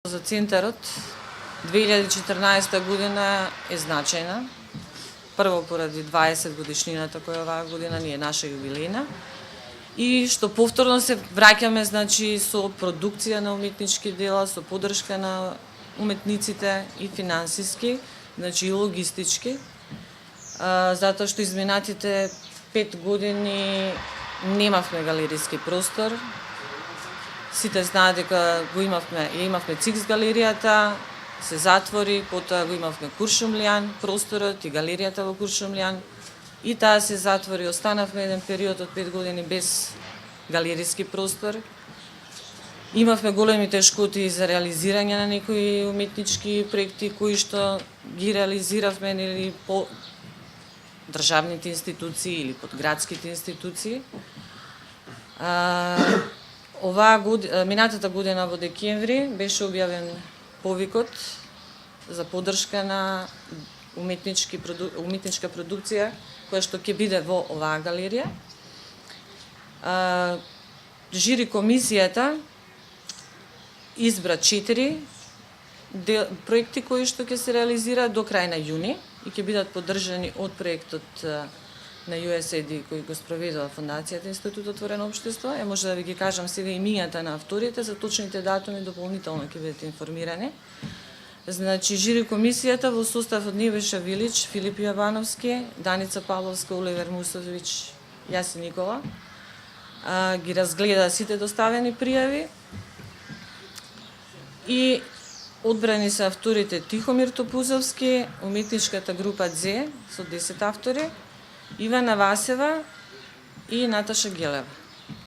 За центарот 2014 година е значајна. Прво поради 20 годишнината која оваа година ни е наша јубилејна и што повторно се враќаме со продукција на уметнички дела, со поддршка на уметниците и финансиски, и логистички, затоа што изминатите 5 години немавме галериски простор. Сите знаат дека имавме ЦИКС галеријата, се затвори, потоа го имавме Куршумлијан просторот и галеријата во Куршумлијан и таа се затвори. Останавме еден период од 5 години без галериски простор. Имавме големи тешкоти за реализирање на некои уметнички проекти кои што ги реализиравме или по државните институции или под градските институции. Минатата година во декември беше објавен повикот за поддршка на уметничка продукција која што ќе биде во оваа галерија. Жири комисијата избра 4 проекти кои што ќе се реализираат до крај на јуни и ќе бидат поддржани од проектот на USAID кој го спроведува Фондацијата Институт Отворено општество. Може да ви ги кажам сега имињата на авторите, за точните датуми дополнително ќе бидете информирани. Жири комисијата во состав од Небеша Вилич, Филип Јовановски, Даница Павловска, Оливер Мусовиќ, Јаси Никола. Ги разгледа сите доставени пријави и одбрани се авторите Тихомир Топузовски, уметничката група Дзе со 10 автори, Ивана Васева и Наташа Гелева.